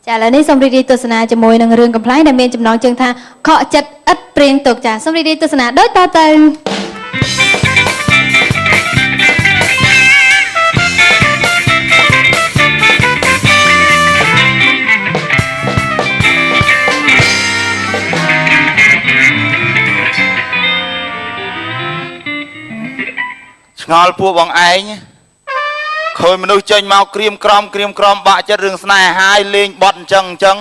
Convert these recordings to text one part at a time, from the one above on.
ចាឥឡូវនេះសូមរីករាយទស្សនាជាមួយនឹងរឿងកំប្លែងដែលមានចំណងជើងថាខកចិត្តឥតព្រៀងទុកចាសូមរីករាយទស្សនាដូចតទៅឆ្ងល់ពួកបងឯងឃើញមនុស្សចេញមកក្រៀមក្រំបាក់ចិត្តរឿងស្នេហាហើយលេងបត់អញ្ចឹង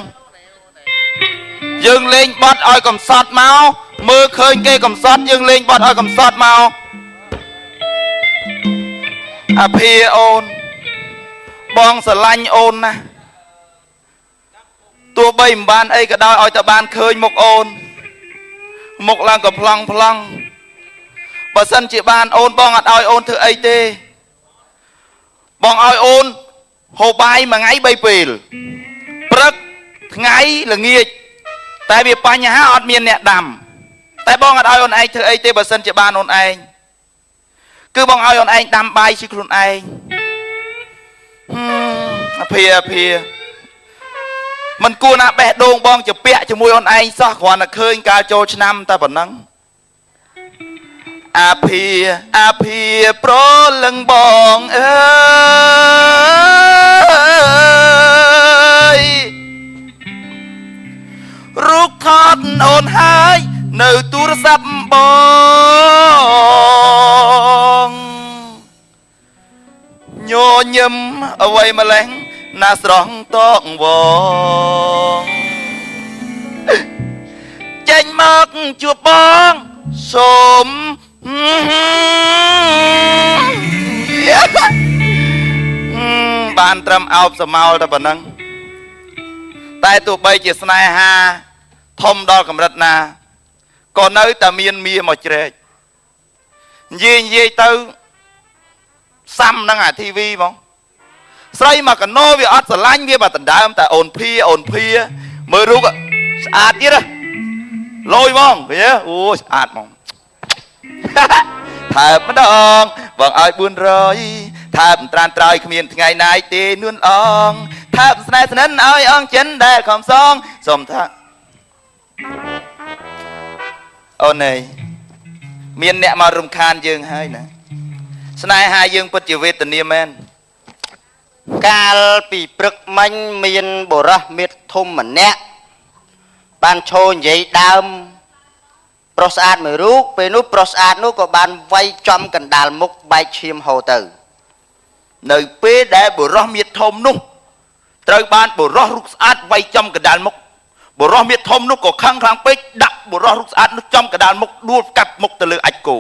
យើងលេងបត់ឲ្យកំសត់មកមើលឃើញគេកំសត់យើងលេងបត់ឲ្យកំសត់មកអាភាអូនបងស្រឡាញ់អូនណាទោះបីមិនបានអីក៏ដោយឲ្យតែបានឃើញមុខអូនមុខឡើងក៏ប្លង់បើសិនជាបានអូនបងអត់ឲ្យអូនធ្វើអីទេបងឲ្យអូនហូបបាយមួយថ្ងៃ3ពេលព្រឹកថ្ងៃល្ងាចតែវាបញ្ហាអត់មានអ្នកដាំតែបងអត់ឲ្យអូនឯងធ្វើអីទេបើសិនជាបានអូនឯងគឺបងឲ្យអូនឯងដាំបាយជាខ្លួនឯងអាភាមិនគួរណាបេះដូងបងជាពាក់ជាមួយអូនឯងសោះគ្រាន់តែឃើញកាលចូលឆ្នាំតែប៉ុណ្ណឹងអាភាប្រលឹងបងអើយរូបថតអូនហើយនៅទូរស័ព្ទបងញញឹមអ្វីម្លេះណាស្រស់តកវងចេញមកជួបបងសូមបានត្រឹមអោបសមោលតែប៉ុណ្ណឹងតែទោះបីជាស្នេហាធំដល់កម្រិតណាក៏នៅតែមានមាសមកជ្រែកនិយាយទៅសាំនឹងអា TV ហ្មងស្រីមកកណោវាអត់ស្រឡាញ់វាមកដណ្ដើមតែអូនភាមើលរូបស្អាតទៀតលយហ្មងឃើញអូស្អាតហ្មងថើបម្ដងបងឲ្យ400ថើបត្រានត្រើយគ្មានថ្ងៃណាយទេនួនអងថើបស្នេហ៍ស្និនឲ្យអងចិនដែលខំសងសុំថាអូនឯងមានអ្នកមករំខានយើងហើយណាស្នេហាយើងពិតជាវេទនាមែនកាលពីព្រឹកមិញមានបុរសមេធំម្នាក់បានឈរនិយាយដើមប្រុសស្អាតមួយរូបពេលនោះប្រុសស្អាតនោះក៏បានវាយចំកណ្ដាលមុខបែកឈាមហូរទៅនៅពេលដែលបុរសមាសធំនោះត្រូវបានបុរសរូបស្អាតវាយចំកណ្ដាលមុខបុរសមាសធំនោះក៏ខឹងខ្លាំងពេកដាក់បុរសរូបស្អាតនោះចំកណ្ដាលមុខដួលកាប់មុខទៅលើអាចគោ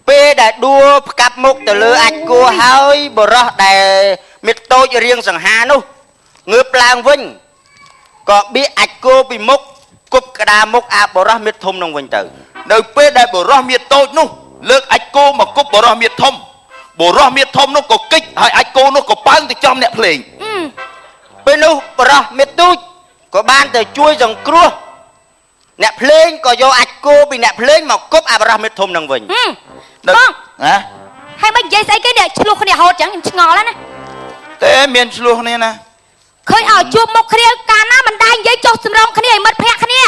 ពេលដែលដួលផ្កាប់មុខទៅលើអាចគោហើយបុរសដែលមាសតូចរៀងសង្ហានោះងើបឡើងវិញក៏បៀកអាចគោពីមុខគប់ក្តារមុខអាបុរសមាសធំនឹងវិញទៅនៅពេលដែលបុរសមាសតូចនោះលើកអាចគោមកគប់បុរសមាសធំបុរសមាសធំនោះក៏គិចហើយអាចគោនោះក៏ប៉ើងទៅចំអ្នកភ្លេងពេលនោះបុរសមាសទូចក៏បានទៅជួយសង្គ្រោះអ្នកភ្លេងក៏យកអាចគោពីអ្នកភ្លេងមកគប់អាបុរសមាសធំនឹងវិញបងណាហើយមិននិយាយស្អីគេនេះឆ្លោះគ្នារហូតចឹងខ្ញុំឆ្ងល់ណាតែមានឆ្លោះគ្នាណាឃើញឲ្យជួបមុខគ្នាកាលណាមិនដែរនិយាយចុះសម្រងគ្នាឲ្យមិត្តភក្តិគ្នា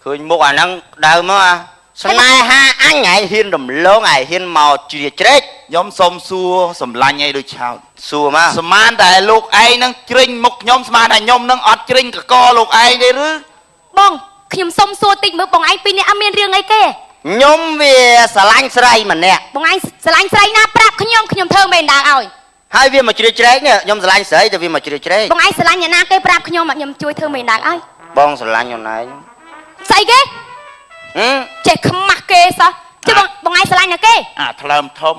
ឃើញមុខអាហ្នឹងដើមមកស្នេហាអញហើយហ៊ានរំលងហើយហ៊ានមកជ្រៀជ្រែកខ្ញុំសុំសួរសម្លាញ់ឲ្យដូចឆោតសួរមកស្មានតែលោកឯងនឹងជ្រិញមុខខ្ញុំស្មានតែខ្ញុំនឹងអត់ជ្រិញកកលោកឯងទេឬបងខ្ញុំសុំសួរតិចមើលបងឯងពីរនាក់អត់មានរឿងអីគេខ្ញុំវាស្រឡាញ់ស្រីម្នាក់បងឯងស្រឡាញ់ស្រីណាប្រាប់ខ្ញុំធ្វើមេដាឲ្យហើយវាមកជ្រៀតជ្រែកនេះខ្ញុំស្រឡាញ់ស្រីតែវាមកជ្រៀតជ្រែកបងឯងស្រឡាញ់អ្នកណាគេប្រាប់ខ្ញុំខ្ញុំជួយធ្វើមេដាឲ្យបងស្រឡាញ់អូនឯងស្អីគេចេះខ្មាស់គេសោះជិះបងឯងស្រឡាញ់ណាគេអាថ្លើមធំ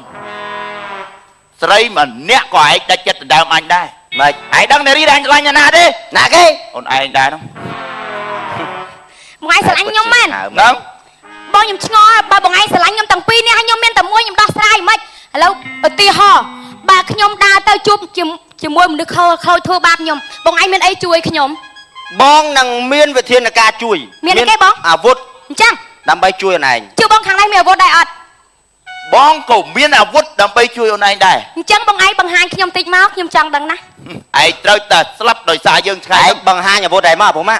ស្រីម្នាក់ក៏ឯងដាច់ចិត្តដណ្ដើមអញដែរម៉េចឯងដឹងនារីដែលអញស្រឡាញ់ណាទេណាគេអូនឯងដែរហ្នឹងបងឯងស្រឡាញ់ខ្ញុំមែនហ្នឹងបងខ្ញុំឆ្ងល់បើបងឯងស្រឡាញ់ខ្ញុំទាំងពីរនេះហើយខ្ញុំមានតែមួយខ្ញុំដោះស្រាយមិនឥឡូវឧទាហរណ៍បើខ្ញុំដើរទៅជួបជាមួយមនុស្សខូចធ្វើបាបខ្ញុំបងឯងមានអីជួយខ្ញុំបងនឹងមានវិធានការជួយមានអីគេបងអាវុធអញ្ចឹងដើម្បីជួយអូនឯងជួយបងខាងនេះមានអាវុធដែរអត់ប បងក៏មានអាវុធដើម្បីជួយអូនឯងដែរ អញ្ចឹងបងឯងបង្ហាញខ្ញុំតិចមកខ្ញុំចង់ដឹងណា ឯងត្រូវតែស្លាប់ដោយសារយើងឆ្ងាយ ឯងបង្ហាញអាវុធឯងមកព្រម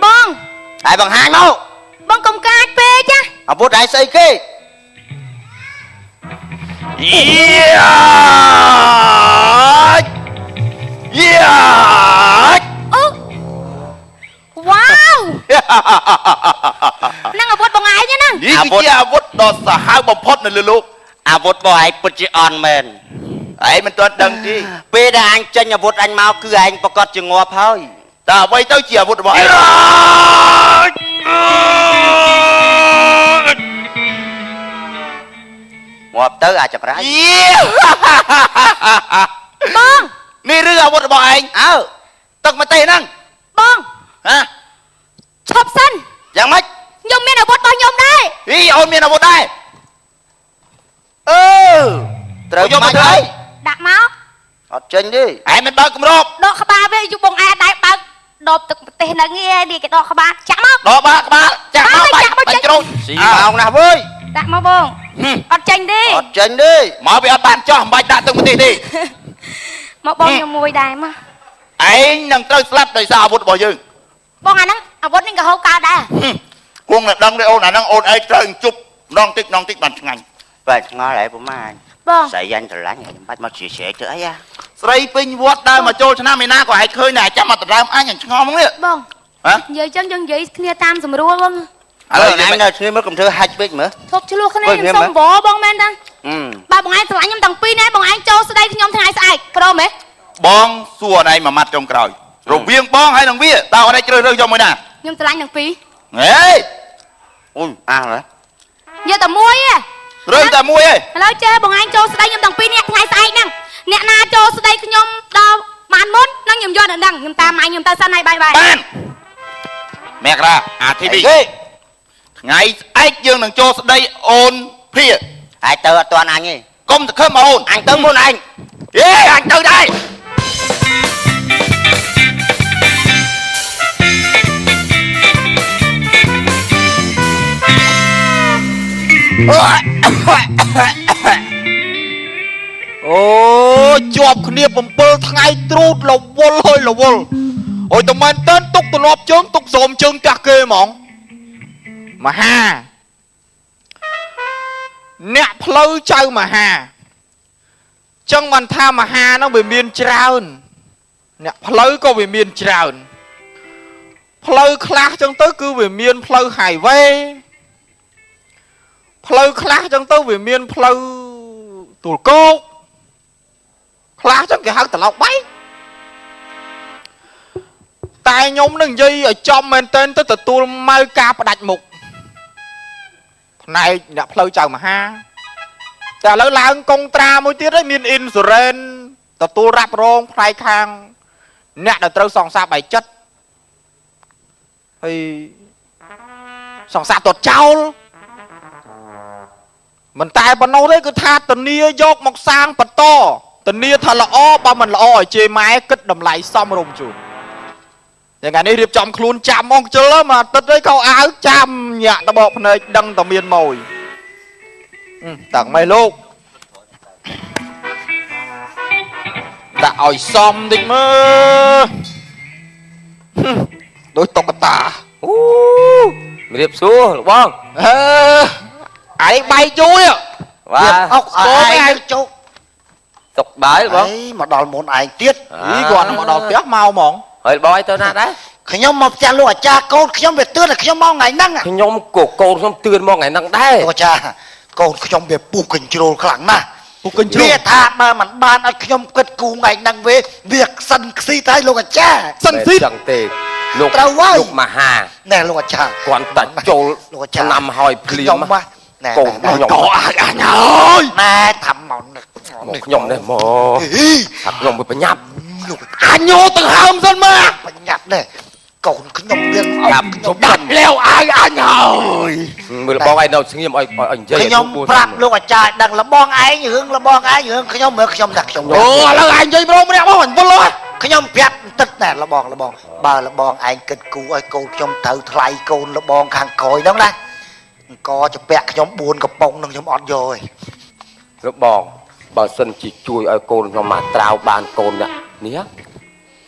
បង ឯងបង្ហាញមក បងកុំកាចពេកចា អាវុធឯងស្អីគេ យ៉ាយ៉ា អូវ៉ាវនឹងអាវុធបងឯងហ្នឹង នេះគឺជាអាវុធដ៏សាហាវបំផុតនៅលើលោក អាវុធរបស់ឯងពិតជាអន់មែន ឯងមិនទាន់ដឹងទេ ពេលដែលអញចេញអាវុធអញមកគឺឯងប្រកាសជាងាប់ហើយ តើអ្វីទៅជាអាវុធរបស់ឯង ងាប់ទៅអាចចក្រាយ យា បង នេះឬអាវុធរបស់ឯងអើទឹកមកទេហ្នឹង បង ហ៎ ឈប់សិន យ៉ាងម៉េច ខ្ញុំមានអាវុធរបស់ខ្ញុំដែរ អីអូនមានអាវុធដែរ អឺត្រូវយកមកទៅ ដាក់មក អត់ចេញទេ ឯងមិនបើកគម្រប ដកក្បាលវាយូបងឯងដែរបើកដបទឹកប្រទេសហ្នឹងឯងនេះគេដកក្បាលចាក់មក ដកបាក់ក្បាលចាក់មកបាច់ជ្រូច ស៊ីម៉ោងណាស់វើយ ដាក់មកបងអត់ចាញ់ទេ អត់ចេញទេ មកវាអត់បានចោះមិនបាច់ដាក់ទឹកប្រទេសទេ មកបងខ្ញុំមួយដែរមក ឯងនឹងត្រូវស្លាប់ដោយសារអាវុធរបស់យើង បងអាហ្នឹងអាវុធនេះក៏ហូរកើតដែរ គង់តែដឹងទេអូនអាហ្នឹងអូនឯងត្រូវជប់ម្ដងតិចបានឆ្ងាញ់ បែរឆ្ងល់ហើយប្រមាណ បង ស្រីយ៉ាញ់ស្រឡាញ់ខ្ញុំបាច់មកជ្រៀកទៅអី ស្រីពេញវត្តដើរមកចូលឆ្នាំឯណាក៏ឯងឃើញតែចាំមកដណ្ដើមអញឆ្ងល់ហ្មងនេះ បង ហ៎ និយាយចឹងយើងនិយាយគ្នាតាមស្រួលបង ឥឡូវឯងនៅគ្នាមើលកុំធ្វើហាច់ពេកមើល ធប់ឆ្លោះគ្នាខ្ញុំសុំបរបងមែនតាបើបងឯងស្រឡាញ់ខ្ញុំតាំងពីនេះបងឯងចូលស្ដីខ្ញុំថ្ងៃស្អែកព្រមទេ បងសួរអូនឯងមួយម៉ាត់ចុងក្រោយរវាងបងហើយនឹងវាតើអូនឯងជ្រើសរើសយកមួយណា ខ្ញុំស្រឡាញ់ទាំងពីរ ហេ អូយអះហ៎ និយាយតែមួយទេ រើសតែមួយឯង ឥឡូវចេះបងឯងចូលស្ដីខ្ញុំតាំងពីនេះថ្ងៃស្អែកហ្នឹងអ្នកណាចូលស្ដីខ្ញុំដល់បានមុននឹងខ្ញុំយកដល់ដឹងខ្ញុំតាមម៉ែខ្ញុំទៅសិនហើយបាយ បានមេក្រាអាធីវីថ្ងៃស្អែកយើងនឹងចូលស្ដីអូនព្រា អាចទៅអត់តាន់អញទេ កុំទៅខឹមអូន អញទៅមុនអញ ហេអញទៅដែរ អូជាប់គ្នា7ថ្ងៃទ្រូតរវល់ហើយរវល់អុយតមែនតើទុកទលាប់ជើងទុកស្រោមជើងចាស់គេហ្មងមហាអ្នកផ្លូវចៅមហាចឹងមិនថាមហានោះវាមានច្រើនអ្នកផ្លូវក៏វាមានច្រើនផ្លូវខ្លះចឹងទៅគឺវាមានផ្លូវ highway ផ្លូវខ្លះចឹងទៅវាមានផ្លូវទូលគោកខ្លះចឹងគេហៅត្រឡោកបែកតែខ្ញុំនឹងនិយាយឲ្យចំមែនតើទៅទទួលមកការផ្ដាច់មុខផ្នែកអ្នកផ្លូវចៅមហាតែឥឡូវឡើងកុងត្រាមួយទៀតហើយមាន insurance ទទួលរ៉ាប់រងផ្នែកខាងអ្នកដែលត្រូវសងសាបបែកចិត្តហើយសងសាបទាត់ចោលមិនតែប៉ុណ្ណោះទេគឺថាធានាយកមកសាងបន្តធានាថាល្អបើមិនល្អឲ្យជេរម៉ែគិតតម្លៃសមរម្យជូនយ៉ាងថ្ងៃនេះរៀបចំខ្លួនចាំមកជិលមកអាទិត្យអីកោអាវចាំញាក់តបកភ្នែកដឹងតែមានម៉ួយតាំងម៉េះលោកដាក់ឲ្យសមតិចមើលដូចតុក្កតាអូរៀបសួរលោកបងឯងបែកយូរបាទអុកឯងជុក ទុកបាយបង អីមកដល់មុនឯងទៀត គាត់មកដល់ផ្ទះមកហ្មង ហើយបងឯងទៅណាដែរ ខ្ញុំមកផ្ទះលោកអាចារ្យកូនខ្ញុំវាទឿនតែខ្ញុំមកថ្ងៃហ្នឹង ខ្ញុំក៏កូនខ្ញុំទឿនមកថ្ងៃហ្នឹងដែរ លោកអាចារ្យកូនខ្ញុំវាពុះកញ្ជ្រោលខ្លាំងណាស់ ពុះកញ្ជ្រោល វាថាបើមិនបានឲ្យខ្ញុំគិតគូថ្ងៃហ្នឹងវាសិនខ្ស៊ីទៅលោកអាចារ្យ សិនស៊ី ចឹងទេលោក ត្រូវហើយ លោកមហា ណែលោកអាចារ្យ គាត់តាចូល លោកអាចារ្យ ឆ្នាំហើយភ្លៀ ខ្ញុំ ម បាទណែ កូនខ្ញុំ ក៏អាចអញហើយ ណែថាមក មកខ្ញុំនេះមកថាខ្ញុំវាប្រញាប់ លោក អញយកទៅហើមសិនមក បញ្ញាប់ណែកូនខ្ញុំមានអត់ខ្ញុំ ដាច់លាវអាយអញហើយ មើលបងឯងនៅស្ងៀមឲ្យនិយាយ ខ្ញុំប្រាប់លោកអាចារ្យដឹងលបងឯងរឿងលបងឯងរឿងខ្ញុំមើលខ្ញុំដាក់ខ្ញុំ អូឥឡូវអញនិយាយប្រមម្នាក់មកអញវល់ហើយ ខ្ញុំប្រាប់បន្តិចណែលបងបើលបងឯងគិតគូឲ្យកូនខ្ញុំទៅថ្លៃកូនលបងខាងក្រោយហ្នឹងណា ក៏จะពាក់ខ្ញុំ4កំប៉ុងនឹងខ្ញុំអត់យកឯង លោកបងបើសិនជាជួយឲ្យកូនខ្ញុំមកត្រាវបានកូននេះ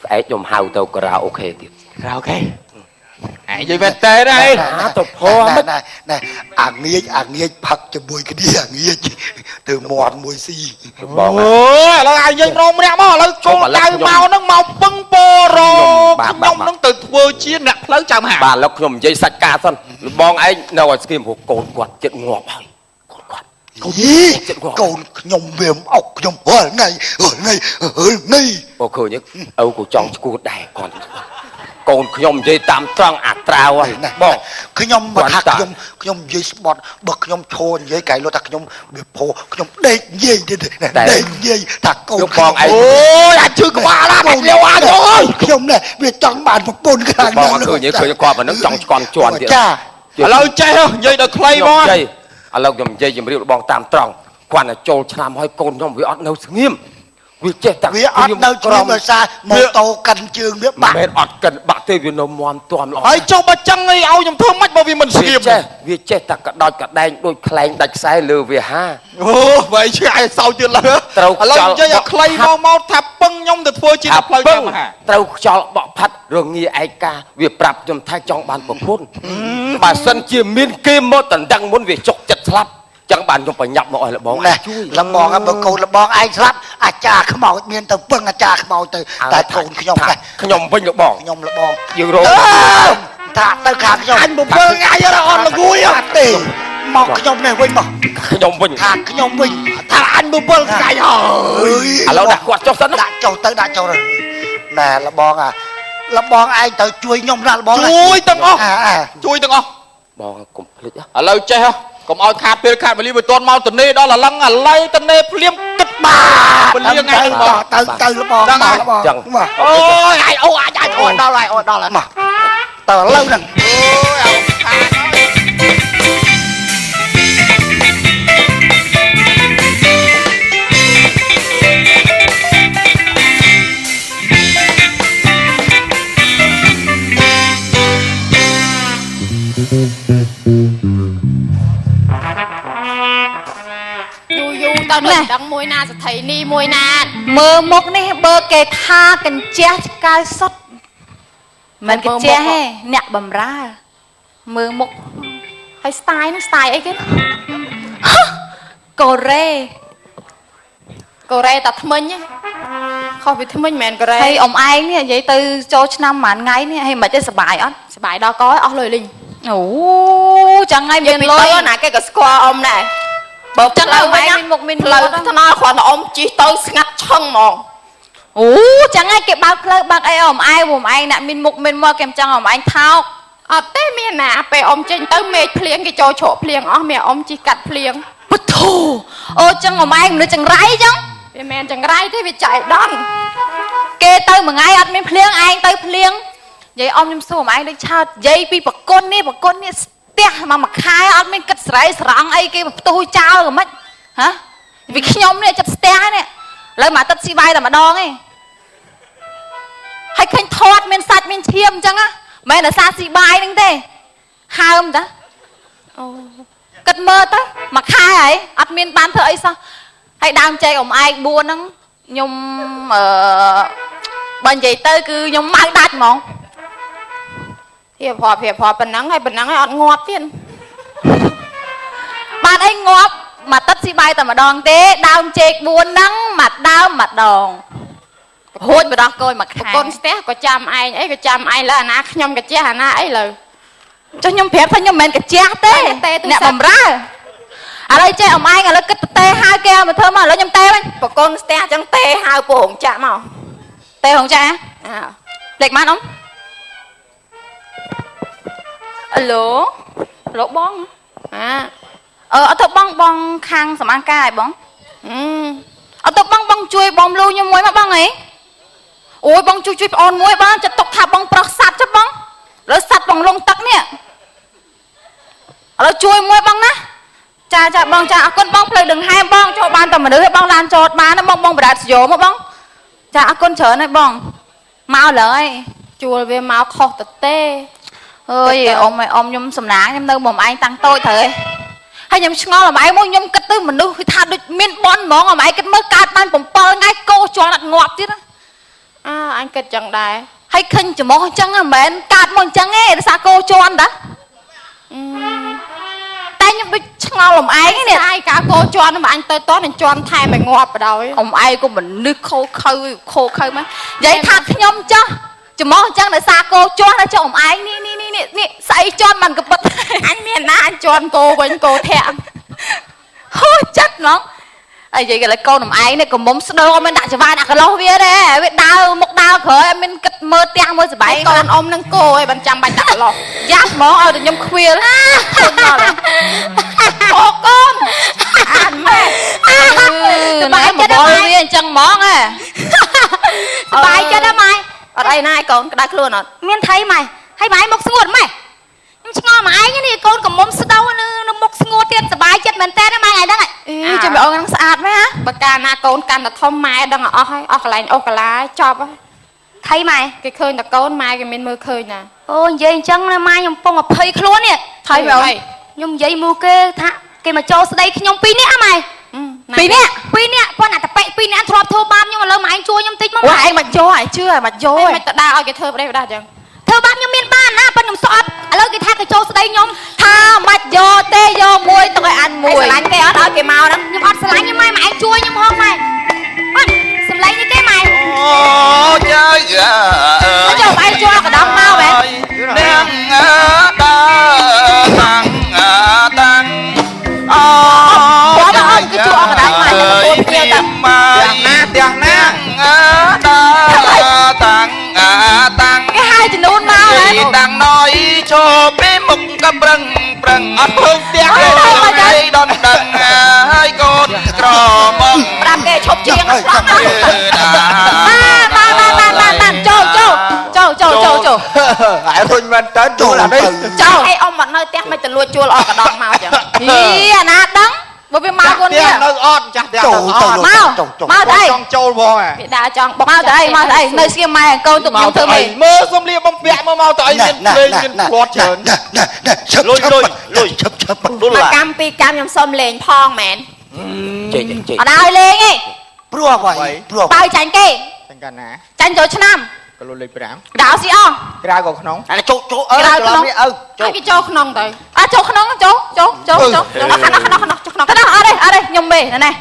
ស្អែកខ្ញុំហៅទៅការ៉ាអូខេទៀត រ៉ាអូខេឯងនិយាយមែនតើណា ទៅផោមិន ណែអាងាយផឹកជាមួយគ្នាអាងាយទៅមាត់មួយស៊ី លោកបង អូឥឡូវឲ្យយើងរងម្នាក់មកឥឡូវចូលដៅមកហ្នឹងមកពឹងពរខ្ញុំហ្នឹងទៅធ្វើជាអ្នកផ្លូវចាំហា បាទលោកខ្ញុំនិយាយសាច់ការសិនលោកបងឯងនៅឲ្យស្គីមព្រោះកូនគាត់ចិត្តងាប់ហើយកូនគាត់ កូនខ្ញុំវាអុកខ្ញុំរាល់ថ្ងៃ បើឃើញឪក៏ចង់ឈួតដែរគាត់កូនខ្ញុំនិយាយតាមត្រង់អាត្រាវហើយបង ខ្ញុំមកថាខ្ញុំនិយាយស្បត់បើខ្ញុំឈរនិយាយកែលោកថាខ្ញុំវាពោខ្ញុំដេកនិយាយទៀតដេកនិយាយថាកូន លោកបងឯង អូយអាចជឿក្បាលឡានលាវអាចអើយ ខ្ញុំនេះវាចង់បានប្រពន្ធខ្លាំង បងឃើញគាត់មិននឹងចង់ស្គន់ជន់ទៀត ចា ឥឡូវចេះនិយាយដល់ខ្លីមក ឥឡូវខ្ញុំនិយាយជំរាបបងតាមត្រង់គាត់តែចូលឆ្នាំហើយកូនខ្ញុំវាអត់នៅស្ងៀមវាចេះតែ វាអត់នៅជ្រុំដោយសារម៉ូតូកាន់ជើងវាបាក់ មិនអត់កិនបាក់ទេវានៅមមទាំល្អ ហើយចុះបើចឹងឲ្យខ្ញុំធ្វើម៉េចបើវាមិនស្ងៀម វាចេះតែកដោចកដែងដូចខ្លែងដាច់ខ្សែលើវាហា អូបើឆ្ងាយសោយទៀតឡើយឥឡូវនិយាយឲ្យខ្លីមកថាពឹងខ្ញុំទៅធ្វើជាផ្លូវចាំហា ត្រូវខ្យល់បក់ផាត់រងាឯកាវាប្រាប់ខ្ញុំថាចង់បានប្រពន្ធបើសិនជាមានគេមកតណ្ដឹងមុនវាចុកចិត្តស្លាប់ចឹងបានខ្ញុំប្រញាប់មកឲ្យលបង ណែលបងបើកូនលបងឯងស្លាប់អាចារ្យខ្មោចមានទៅពឹងអាចារ្យខ្មោចទៅតែកូនខ្ញុំណែ ខ្ញុំវិញលបង ខ្ញុំលបង យើងរង ថាទៅខាងខ្ញុំ អញ7ថ្ងៃអត់ល្ងួយ អត់ទេមកខ្ញុំនេះវិញមក ខ្ញុំវិញ ថាខ្ញុំវិញ ថាអញ7ថ្ងៃអើយ ឥឡូវដាក់គាត់ចុះសិន ដាក់ចុះទៅណែលបងលបងឯងទៅជួយខ្ញុំណាលបង ជួយទាំងអស់ជួយទាំងអស់ បងកុំភ្លេច ឥឡូវចេះកុំឲ្យខាតពេលខាតវេលាវាទាន់មកទនេដល់ឡឹងឥឡូវទនេភ្លាមគិតបាទពលាថ្ងៃហ្នឹងបង ទៅលបងចឹងអូយអាចអូអាចអូដល់ហើយអូដល់ហើយ មកតើឥឡូវហ្នឹង អូយអោខាតហើយ យូរទៅមិនដឹងមួយណាសថីនេះមួយណា មើលមុខនេះបើគេថាកញ្ជះឆ្កែសុតមិនកញ្ជះទេអ្នកបំរើមើលមុខ ហើយ style ហ្នឹង style អីគេ កូរ៉េ កូរ៉េតាថ្មិញខុសពីថ្មិញមិនមែនកូរ៉េ ហើយអ៊ំឯងនេះនិយាយទៅចូលឆ្នាំប៉ុន្មានថ្ងៃនេះហើយមិនទេសប្បាយអត់ សប្បាយដល់កអស់លុយលីង អូចឹងហើយ យើ មាន ង លុ លុ យ យណាគេក៏ស្គាល់អ៊ំដែរបើ ចឹ ចឹ ង ង ហើយ ហើយ អ៊ំឯងមានមុខមាន ផ្លូវថ្នល់គ្រាន់តែអ៊ំជិះទៅស្ងាត់ឆឹងហ្មង អូចឹងហើយគេបើកផ្លូវបើកអីអ៊ំឯងអ្នកមានមុខមានមាត់គេមិនចឹងអ៊ំឯងថោក អត់ទេមានណាពេលអ៊ំចេញទៅមេឃភ្លៀងគេចូលជ្រក់ភ្លៀងអស់មានអ៊ំជិះកាត់ភ្លៀង ពុធូអូចឹងអ៊ំឯងមនុស្សចង្រៃចឹង វាមិនមែនចង្រៃទេវាចៃដន្យ គេទៅមួយថ្ងៃអត់មានភ្លៀងឯងទៅភ្លៀងនិយាយអ៊ំខ្ញុំសួរអ៊ំឯងដូចឆើតនិយាយពីប្រគុណនេះស្ទះមួយខែអត់មានគិតស្រ័យស្រង់អីគេផ្ទុះចោលក៏មិនហ៎វាខ្ញុំនេះចិត្តស្ទះនេះឥឡូវមកទឹកស៊ីបាយតែម្ដងឯងហើយឃើញធាត់មានសាច់មានឈាមអញ្ចឹងណាមិនមែនតែសាស៊ីបាយហ្នឹងទេហើមតាអូគិតមើលទៅមួយខែហើយអត់មានបានធ្វើអីសោះហើយដើមចេកអ៊ំឯង4ហ្នឹងខ្ញុំបើនិយាយទៅគឺខ្ញុំម៉ៅដាច់ហ្មង ភាពប៉ុណ្ណឹងហើយប៉ុណ្ណឹងហើយអត់ងាប់ទៀត បានអីងាប់មកទឹកស៊ីបាយតែម្ដងទេដើមចេក4ហ្នឹងមកដើមម្ដងហួចបដោះកូនមួយខែ ប្រគុណស្ទះក៏ចាំឯងអីក៏ចាំឯងលើអាណាខ្ញុំក៏ចេះអាណាអីលើ ចុះខ្ញុំប្រាប់ថាខ្ញុំមិនមែនកញ្ជះទេអ្នកបំរើឥឡូវចេះអ៊ំឯងឥឡូវគិតទៅហៅគេមកធ្វើមកឥឡូវខ្ញុំទេវិញ ប្រគុណស្ទះចឹងទេហៅពងចាក់មក ទេហងចា អើ លេខម៉ានអ៊ំអាឡូលោកបង អា អត់ទៅបងខាងសម្អាងការឲ្យបង អឺ អត់ទៅបងជួយបងលូខ្ញុំមួយមកបងអីអូយបងជួយប្អូនមួយបងចិត្តទុកថាបងប្រុសសัตว์ចុះបងលើសัตว์បងលងទឹកនេះឥឡូវជួយមួយបងណាចាបងចាអរគុណបងផ្លូវដង្ហែបងចូលបានតែមនុស្សឲ្យបងឡានចតបានណាបងបរាជយោមកបងចាអរគុណច្រើនហើយបងមកឡើយ ជួលវាមកខុសទៅទេ អ អើយអ៊ំខ្ញុំសំណាងខ្ញុំនៅមុំឯងតាំងតូចទៅហើយខ្ញុំឆ្ងល់អ៊ំឯងមកខ្ញុំគិតទៅមនុស្សគឺថាដូចមានបនហ្មងអ៊ំឯងគិតមើលកើតបាន7ថ្ងៃកោជន់អត់ងាប់ទៀតអញគិតចឹងដែរ ហើយឃើញច្មោះអញ្ចឹងមិនមែនកើតមកអញ្ចឹងទេដោយសារកោជន់តាតែខ្ញុំដូចឆ្ងល់អ៊ំឯងនេះស្អីកាកោជន់មកអញទៅតនឹងជន់ថែមឲ្យងាប់បដ ாய் អ៊ំឯងក៏មនុស្សខូខើមកនិយាយថាខ្ញុំចាស់ច្មោះអញ្ចឹងដោយសារកោជន់តែចុះអ៊ំឯងនេះស្អីជន់មិនកបិតអញមានណាអញជន់កោវិញកោធាក់ ហូចចិត្តហ្មងអីនិយាយគេកូនអ៊ំឯងនេះកុំមុំស្ដោអត់មានដាក់ច្បាយដាក់កន្លោះវាទេវាដើរមុខដើរក្រោយអត់មានគិតមើលផ្ទះមើលសបាយ កូនអ៊ំនឹងគោឯងមិនចាំបាច់ដាក់កន្លោះ យ៉ាប់ហ្មងឲ្យតែខ្ញុំខ្វៀលខូចដល់អូកូនអានម៉ែសបាយចិត្តដល់វាអញ្ចឹងហ្មងហ៎សបាយចិត្តហ៎ម៉ែ អត់អីណាកូនក្តៅខ្លួនអត់ មានថៃម៉ែហើយម៉ែមកស្ងួតម៉ែខ្ញុំឆ្ងល់ម៉ែឯងនេះកូនកុំមុំស្ដោនៅមុខស្ងួតទៀតសបាយចិត្តមែនតើម៉ែឯងហ្នឹងចាំបងហ្នឹងស្អាតម៉ែ បើកាលណាកូនកាន់តែធំម៉ែដឹងអស់ហើយកន្លែងអូសកាឡាចប់ហើយថៃម៉ែគេឃើញតែកូនម៉ែគេមានមើលឃើញណាអូនិយាយអញ្ចឹងណាម៉ែខ្ញុំកំពុង20ខ្លួននេះថៃបងខ្ញុំនិយាយមួយគេថាគេមកចូលស្ដីខ្ញុំ2នាក់ម៉ែ2នាក់គាត់ណាតប៉ិ2នាក់ធ្លាប់ធ្វើបាបខ្ញុំឥឡូវម៉ែឯងជួយខ្ញុំតិចមកម៉ែឯងមកយកឲ្យជឿឲ្យមកយកឲ្យមិនទៅដើរឲ្យគេធ្វើប្រទេសប្រដាអញ្ចឹងធ្វើបាបខ្ញុំមានបានណាប៉ុន្តែខ្ញុំស្អប់ឥឡូវគេថាគេចូលស្ដីខ្ញុំថាមិនយកទេយកមួយទៅឲ្យអានមួយ ស្រឡាញ់គេអត់ឲ្យគេមកហ្នឹងខ្ញុំអត់ស្រឡាញ់ខ្ញុំម៉ែឯងជួយខ្ញុំហងម៉ែអត់សម្លេងនេះគេម៉ែ អូចាយ៉ាអើយ ចុះឯងជួយកណ្ដងមកមែន នាងដើតាំងតាំងអូចាយ៉ា ជួយអត់កណ្ដងមកទទួលភ្ញៀវតា ម៉ាយទាំងណា ដើតាំងតាំង គេហៅចំនួនមកហើយ តាំងណយឈរពេលមុខក៏ប្រឹងអត់ឃើញផ្ទះទេហើយដល់ដឹងហើយកូនក្រមក ប្រាប់គេឈប់ជាងស្លាប់មកចូលហើយរុញមែនតើចូលអានេះ ចូលអីអ៊ំអត់នៅផ្ទះមិនទៅលួចជួលអស់កណ្ដងមកចឹង អាណាដឹងបើវាមកខ្លួននេះ នៅអត់ចាស់ផ្ទះទៅអត់ មកទៅ ចង់ចូលផងហ៎ វាដើរចង់បុក មកទៅនៅស្គៀមម៉ែកូនទុកខ្ញុំធ្វើមេ មើលសំលៀកបំពាក់មកទៅអីមានភ្លេងមានផ្លាត់ច្រើន លុយឈប់កម្មពីកម្មខ្ញុំសុំលេងផងមែន ចេក អត់ឲ្យលេងទេ ព្រោះអ្វីព្រោះ បើចាញ់គេ ចឹងកាលណា ចាញ់ចូលឆ្នាំ កលុយលេខ5 ដើរស៊ីអស់ ក្រៅក៏ក្នុង អានេះចូលចូលច្រឡំនេះឲ្យឪគេចូលក្នុងទៅ ចូលក្នុងចូលក្នុងអត់ទេខ្ញុំមេនេះ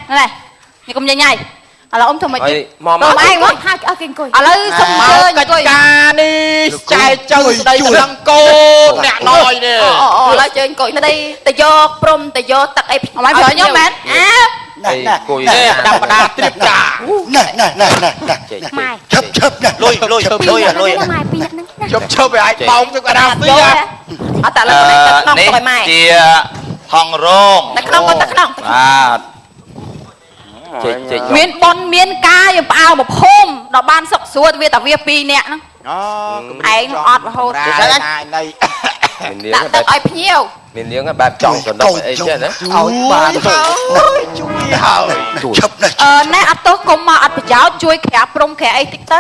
ខ្ញុំញ៉ៃឥឡូវអ៊ំធ្វើមិនទៀត មក ទៅឯងមក ឲ្យគេអង្គុយ ឥឡូវសុំជើញ កិច្ចការនេះចែកចៅស្ដីដឹងកូនអ្នកណយនេះ ឥឡូវជើញអង្គុយទៅយកព្រំទៅយកទឹកអី អមឲ្យប្រខ្ញុំមែន ណែ ដាំបដាត្រៀបការ ណែឈប់ណែ លុយម៉ែលុយពីហ្នឹង ឈប់ឲ្យបោកទៅកដាស្ទី អត់តែលើក្នុងទៅម៉ែ ជាហងរង នៅក្នុងក៏ទៅក្នុង បាទ ចេក មានបនមានការយើងផ្អើមកភូមិដល់បានសុកស្រួលវាតែវា2នាក់ហ្នឹង អូឯងអត់រហូតទៅណានៃ ដាក់ទឹកឲ្យភ្ញៀវ មាននាងបែបចង់សណ្ដុកអីចេះណា ឲ្យបានទៅជួយហើយ ឈប់ណែ ណែអត់ទោះកុំមកអត់ប្រយោជន៍ជួយក្រាបព្រំក្រាអីតិចទៅ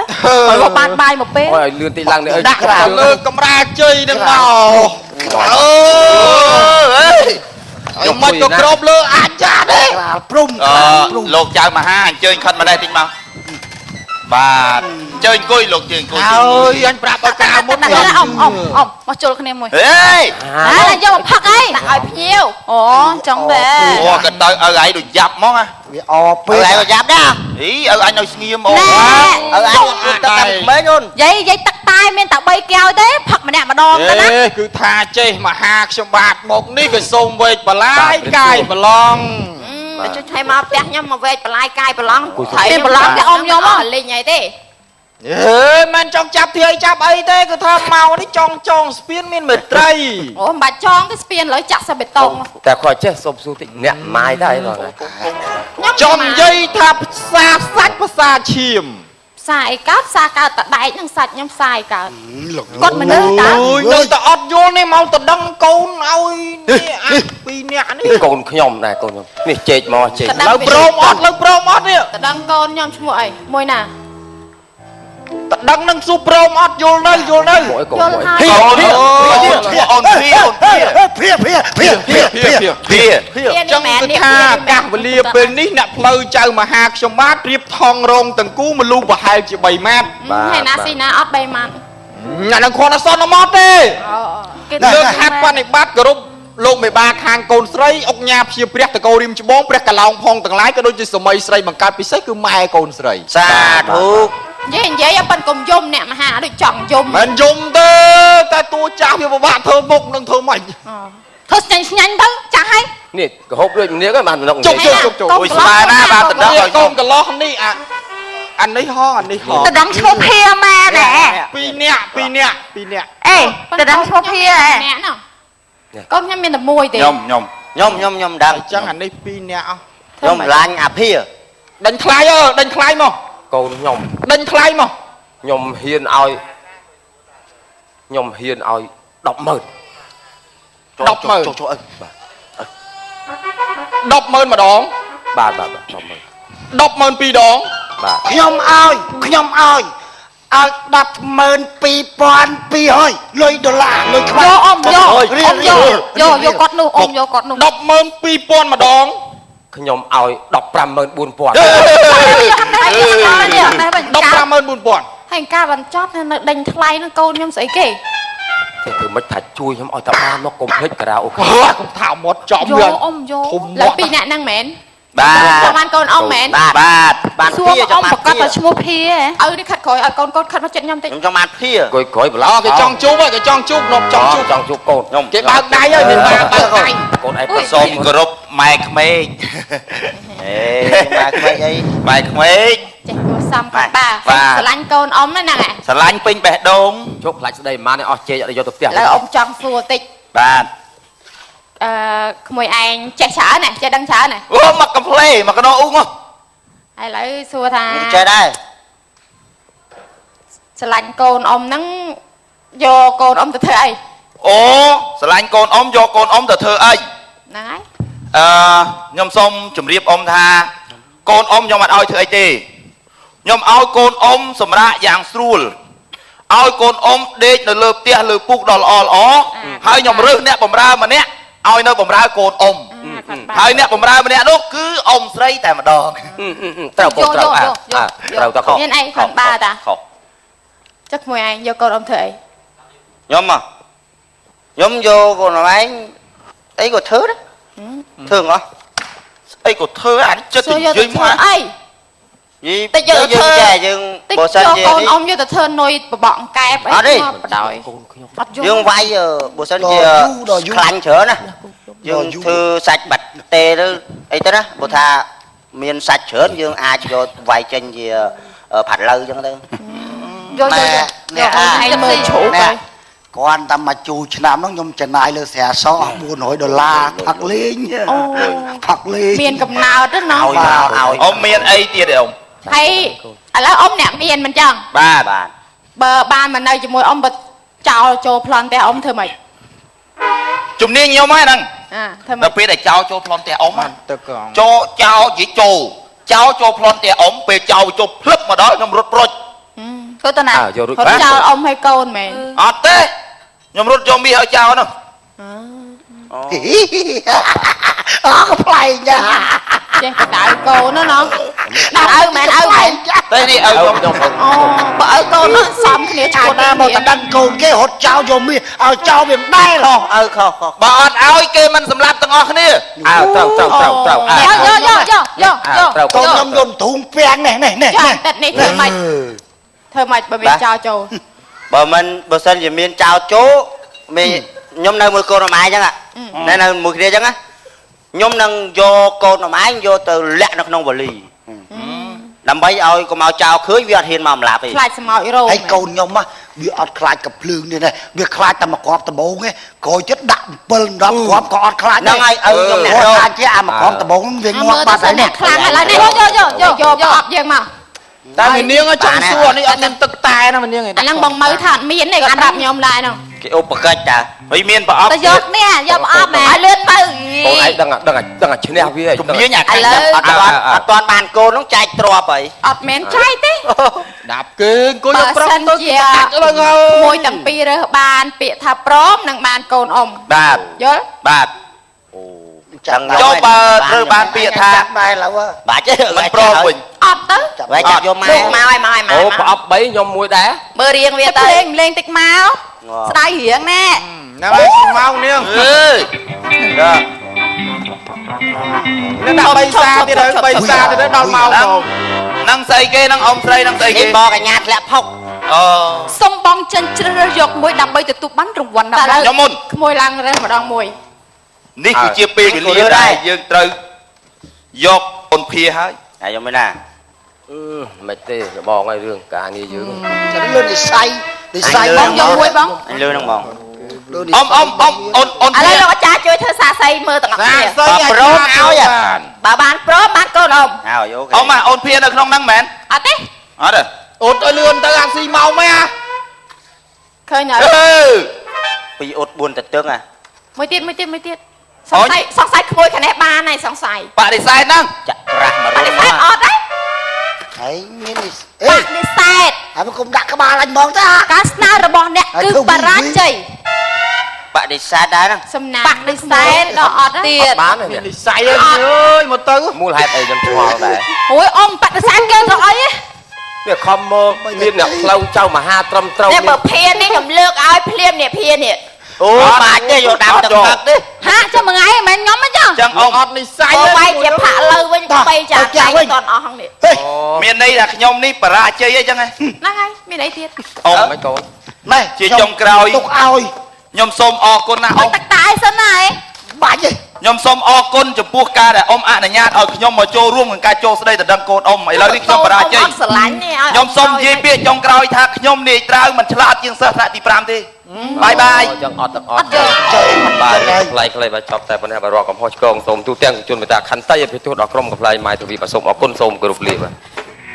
ឲ្យបានបាយមកពេល អូយលឿនតិចឡើងនេះអើយ ដាក់លើកំរាជ័យនឹងមកអើយឲ្យមិនក៏ក្របលើអាចចាទេ ព្រំ លោកចៅមហាអញ្ជើញខិតម្ដេចតិចមកបាទអញ្ជើញអង្គុយលោកជើញអង្គុយ អើយអញប្រាប់ឲ្យការមុន អ៊ំមកជុលគ្នាមួយ ហេ ហើយយកមកផឹកអីដាក់ឲ្យភ្ញៀវអូចង់ដែរ អូក៏ទៅឲ្យឯងដូចយ៉ាប់ហ្មងហ៎ វាអពេ ឪ ក ឯងក៏យ៉ាប់ដែរ អីឲ្យអញនៅស្ងៀមអូ ឪឯងទឹកតាមក្មេងអូន យាយទឹកតែមានតែ3កែវទេផឹកម្នាក់ម្ដងទៅណា គឺថាចេះមហាខ្ញុំបាទមកនេះក៏សូមវេកបលាយកាយប្រឡង ទៅជួយថៃមកផ្ទះខ្ញុំមកវែកបន្លាយកាយប្រឡង មានប្រឡងគេអ៊ំខ្ញុំហ៎ លេងអីទេ អើយមិនចង់ចាប់ធាយចាប់អីទេគឺថាមកនេះចង់ស្ពានមានមេត្រី អូមិនបាច់ចងទេស្ពានលើចាក់សាបេតុង តែគាត់ចេះសុំសួរតិចអ្នកម៉ាយដែរបង ចំនិយាយថាភាសាសាច់ភាសាឈាម ផ្សាយកើតផ្សាកើតតដែកនឹងសាច់ខ្ញុំផ្សាយកើតគាត់មនុស្សតើ អូយនៅតែអត់យល់នេះមកទៅដឹងកូនឲ្យនេះអា2នាក់នេះ កូនខ្ញុំដែរកូនខ្ញុំនេះចេកមកចេក លើព្រមអត់នេះ តដឹងកូនខ្ញុំឈ្មោះអីមួយណា ត ដឹងនឹងស៊ូប្រូមអត់យល់នៅយល់នៅ មួយកូន យល់ មួយ ហើយ អូនអូនភៀអូនភៀ ភៀភៀភៀភៀភៀ ភៀ ចឹងគឺថាអាកាសវេលាពេលនេះអ្នកផ្លូវចៅមហាខ្ញុំបាទរៀបថងរងទាំងគូមលូប្រហែលជា3ម៉ែត្រ ហើយណាស៊ីណាអត់3ម៉ាត់ អានឹងគ្រាន់តែសន្មត់ទេ គេ លើកហាត់បនិបត្តិគោរពលោកមេបាខាងកូនស្រីអុកញ៉ាព្យាព្រះតកោរៀមច្បងព្រះកឡោងផងទាំងឡាយក៏ដូចជាសម័យស្រីបង្កើតពិសេសគឺម៉ែកូនស្រី សាធុ និយាយឲ្យប៉ិនកុំយំអ្នកមហាដូចចង់យំ មិនយំទេតែតួចាស់វាពិបាកធ្វើមុខនឹងធ្វើម៉េច ធ្វើស្ញាញ់ទៅចាស់ហើយ នេះកហូបដូចនាងហ្នឹងបានក្នុង ជុក អូយស្មើណាបាទតដឹងឲ្យក ូនកន្លោះនេះអានេះហងអានេះហង តដឹងឈ្មោះភាម៉ែណែ 2នាក់ អេតដឹងឈ្មោះភាហ៎ អ្នកណោះកូនខ្ញុំមានតែមួយទេ ខ្ញុំដឹង អញ្ចឹងអានេះ2នាក់អស់ ខ្ញុំឡាញ់អាភា ដេញថ្លៃដេញថ្លៃមក កូនខ្ញុំ ដេញថ្លៃមក ខ្ញុំហ៊ានឲ្យ100000 100000 100000 ម្ដង បាទ100000 100000 2ដង បាទ ខ្ញុំឲ្យឲ្យ102,200លុយដុល្លារលុយខ្មៅ យកអ៊ំយកគាត់នោះអ៊ំយកគាត់នោះ 12000ម្ដង ខ្ញុំឲ្យ154,000 154,000 ហើយការបញ្ចប់នៅដេញថ្លៃនឹងកូនខ្ញុំស្អីគេ គេធ្វើមិនថាជួយខ្ញុំឲ្យតបានមកកុំភ្លេចការ៉ាអូខេ កុំថាមាត់ចំ យកអ៊ំយក ធំ លើ មាត់ ពីអ្នកហ្នឹងមែន បាទ ចាំបានកូនអ៊ំមែន បាទបាន សួរ ភា អ៊ ចាំ ំ បាន ប្រកាស ភា តែឈ្មោះភាឪនេះខិតក្រោយឲ្យកូនខិតមកចិត្តខ្ញុំតិច ខ្ញុំចង់បានភា គួយក្រោយប្រឡោ គេចង់ជួបគេចង់ជួបនប់ចង់ជួប ចង់ជួបកូន ខ្ញុំ គេបើកដៃហើយគេបើកដៃ កូនឯងប្រ សូមគោរពម៉ែក្មេក អេមកខ្វែងអី ម៉ែក្មេក ចេះគួរសំកតា បាទ ស្រឡាញ់កូនអ៊ំហ្នឹងហ៎ ស្រឡាញ់ពេញបេះដូង ជោគខ្លាចស្ដីម៉ានអស់ជេកអត់យកទៅផ្ទះ ឥឡូវអ៊ំចង់សួរតិច បាទ ក្មួយឯងចេះច្រើនណាចេះដឹងច្រើនណា អូមកកំ pl េមកកណោអ៊ុងហ៎ ឥឡូវសួរថា ខ្ញុំចេះដែរ ស្រឡាញ់កូនអ៊ំហ្នឹងយកកូនអ៊ំទៅធ្វើអី អូស្រឡាញ់កូនអ៊ំយកកូនអ៊ំទៅធ្វើអី ហ្នឹងហើយ ខ្ញុំសូមជម្រាបអ៊ំថាកូនអ៊ំខ្ញុំអត់ឲ្យធ្វើអីទេខ្ញុំឲ្យកូនអ៊ំសម្រាប់យ៉ាងស្រួលឲ្យកូនអ៊ំដេកនៅលើផ្ទះលើពុកដ៏ល្អហើយខ្ញុំរើសអ្នកបម្រើម្នាក់ឲ្យនៅបម្រើកូនអ៊ំហើយអ្នកបម្រើម្នាក់នោះគឺអ៊ំស្រីតែម្ដង ត្រូវកូនត្រូវត្រូវតកូន មានអីខាងបាតា ខុស ចុះក្មួយឯងយកកូនអ៊ំធ្វើអី ខ្ញុំយកកូនឯងអីក៏ធ្វើដែរធ្វើអស់ អីក៏ធ្វើអានេះចិត្ត សួរ និ យក យា ទៅ យ ធ្វើ មក អី យី តិចយកទៅធ្វើ ចេះយើង តិច បើសិន យក ជា កូនអ៊ំយកទៅធ្វើនុយបបកអង្កែបអី អត់ទេ មកបដ ாய் កូនខ្ញុំ អត់យក យើងវាយបើសិនជាខ្លាញ់ច្រើនណាយើងធ្វើសាច់បាត់ទេទៅអីទៅណាបើថាមានសាច់ច្រើនយើងអាចយកវាយចេញជាផាត់ឡូវអញ្ចឹងទៅ យកយកយកកូនឯងមើលជ្រូកហើយ គាត់តែមកជួឆ្នាំហ្នឹងខ្ញុំចំណាយលើស្រាសអស់400ដុល្លារផឹកលេងផឹកលេង មានកំណើតទៅណោះ ឲ្យមកឲ្យ អ៊ំមានអីទៀតទេអ៊ំ ហើយឥឡូវអ៊ំអ្នកមានមិនចឹង បាទ បាទ បើបានមកនៅជាមួយអ៊ំបើចោលចូលប្លន់ផ្ទះអ៊ំធ្វើម៉េច ជំនាញខ្ញុំហើយហ្នឹង ធ្វើម៉េ នៅ ច ពេលដែលចោលចូលប្លន់ផ្ទះអ៊ំ បានទៅកង ចូលចោលនិយាយចូលប្លន់ផ្ទះអ៊ំពេលចោលចូលភ្លឹបមកដល់ខ្ញុំរត់ប្រូច ធ្វើទៅណា យករួច រត់ចោលអ៊ំឲ្យកូនមែន អត់ទេខ្ញុំរត់យកមាសឲ្យចោលនោះ អើក៏ប្លែកចា ចេះបដៅកូនណាណោះដាក់ឪមែនឪមែន តែនេះឲ្យខ្ញុំ អូបើឪកូននោះសំគ្នាឈួត ណាមកតែដឹងកូនគេរត់ចោលយកមាសឲ្យចោលវាមិនដែរ ខុសឪខុស បើអត់ឲ្យគេមិនសម្លាប់ទាំងអស់គ្នា ត្រូវយកកូនខ្ញុំយកធុងពាំងនេះ ចាតែនេះធ្វើម៉េចបើមានចោលចូល បើមិនបើសិនជាមានចោលជោមានខ្ញុំនៅមួយកូនអម៉ែអញ្ចឹងណែនៅមួយគ្នាអញ្ចឹងខ្ញុំនឹងយកកូនអម៉ែយកទៅលាក់នៅក្នុងវ៉ាលីដើម្បីឲ្យកុំឲ្យចោលឃើញវាអត់ហ៊ានមកម្លាប់ទេ ខ្លាចស្មោចរោ ហើយកូនខ្ញុំវាអត់ខ្លាចកំភ្លើងនេះវាខ្លាចតែមកគ្រាប់ដំបងឯងក្រោយចិត្តដាក់7 10គ្រាប់ក៏អត់ខ្លាច ហ្នឹងហើយឪខ្ញុំអ្នក គាត់ រ ខ្លាចជាអាមកគ្រាប់ដំបងវាងាប់បាត់ហើយនេះ ខ្លាំងឥឡូវនេះយកប្រអប់យើងមក តែនាងចង់សួរនេះអត់មានទឹកតែណានាងឯ អាហ្នឹងបងមើលថាអត់មានទេគាត់ប្រាប់ខ្ញុំដែរហ្នឹង គេឧបកិច្ចតា ហើយមានប្រអប់ តែយកនេះយកប្រអប់មកឲ្យលឿនទៅ កូនឯងដឹងឈ្នះវា ជំនាញអាខាងចាំអត់ទាន់បានកូននោះចែកទ្របហើយ អត់មែនចៃទេ ដាប់គេអង្គុយយកប្រុសទៅ ជា កាច់ឡើងហើយ មួយទាំងពីររើសបានពាក្យថាព្រមនឹងបានកូនអ៊ំ បាទ យល់ បាទ ចាំ ចូលបើត្រូវបានពាក្យថា ចាប់ដែរឡើយ បាច់ទេ មិនព្រមវិញ អត់ទៅ វាចាប់យកមក មកឲ្យមកឲ្យមក អូប្រអប់3ខ្ញុំមួយដែរ មើលរៀងវា វា ទៅ ទៅលេងតិចមកស្ដាយរៀងណែ ហ្នឹងហើយមកនាង អើយចា នេះដាក់3សាទៀតហើយ3សាទៀតដល់មក នឹងស្អីគេនឹងអ៊ំស្រីនឹងស្អីគេ នេះបងកញ្ញាធ្លាក់ផុក អូ សុំបងចិនជ្រើសរើសយកមួយដើម្បីទទួលបានរង្វាន់ដល់ ខ្ញុំមុន ក្មួយឡើងរើសម្ដងមួយ នេះគឺជាពេលវេលាដែលយើងត្រូវយកអូនភាហើយ ហើយយកមិនណា មិនទេបងឲ្យរឿងការងារយើង ចាំលឿននិស័យ បងយកមួយបង អញលឿនហ្នឹងបង អ៊ំអូន ឥឡូវលោកអាចារ្យជួយធ្វើសាស័យមើលទាំងអស់គ្នា ស្អីឲ្យព្រមឲ្យ បើបានព្រមបានកូនអ៊ំ ហើយអូខេ អ៊ំអូនភានៅក្នុងហ្នឹងមែន អត់ទេ អត់ទេ អត់ឲ្យលឿនទៅអាស៊ីមកមែន ឃើញហើយ អឺ ពីអ៊ុត4ទៅទឹងអា មួយទៀតសង្ស័យក្មួយខាងនេះបានហើយសង្ស័យ បដិសេធហ្នឹង ចាក់ប្រាស់មក ប រុ ដិ ំ សេធអត់ទេ ហើយមាននេះ ប អេ ដិសេធ ហើយមកគុំដាក់ក្បាលអញហ្មងតា ការស្នើរបស់អ្នកគឺបរាជ័យ បដិសេធដែរហ្នឹង សំណាងបដិសេធដល់អត់ទៀត បានទេ និស័យអើយមកទៅ មូលហេតុអីខ្ញុំឆ្ងល់ដែរ អូយអ៊ំបដិសេធគេទៅអី នេះខំមកមានអ្នកផ្លូវចៅមហាត្រឹមត្រូវ នេះបើភានេះខ្ញុំលើកឲ្យភ្លាមនេះភានេះ អូបាច់ទេយកដាំទឹកផឹកទេ ហាក់ចាំមួយថ្ងៃមិនខ្ញុំទេចុះ ចឹងអ៊ំ អត់និស័យ បើវាយជាផាក់លើវិញបីចាតែមិនតន់អស់ហ្នឹងនេះ មានន័យថាខ្ញុំនេះបរាជ័យអីចឹងហ៎ ហ្នឹងហើយមានអីទៀត អ៊ំ មិនកូន ណែ ជាចុងក្រោយ ទុកឲ្យ ខ្ញុំសូមអរគុណណាអ៊ំ ទឹកតាអីសិនណាឯង បាច់ទេ ខ្ញុំសូមអរគុណចំពោះការដែលអ៊ំអនុញ្ញាតឲ្យខ្ញុំមកចូលរួមក្នុងការចូលស្ដីដណ្ដឹងកូនអ៊ំឥឡូវនេះខ្ញុំបរាជ័យ អត់ស្រឡាញ់ទេឲ្យ ខ្ញុំសូមនិយាយពាក្យចុងក្រោយថាខ្ញុំនាយត្រាវមិនឆ្លាតជាងសិស្សថ្នាក់ទី5ទេបាយបាយ ចឹងអត់ទាំងអត់ ចុះ បាទខ្លីៗបាទចប់តែប៉ុណ្ណេះបាទរកកំហុសឆ្គងសូមទូទាំងជនមេតាខន្តីអភិទូដល់ក្រុមកំ pl ៃម៉ៃទវីបាទសូមអរគុណសូមគោរពលាបាទ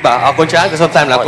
បាទអរគុណច្រើនក៏សូមតាមឡាប់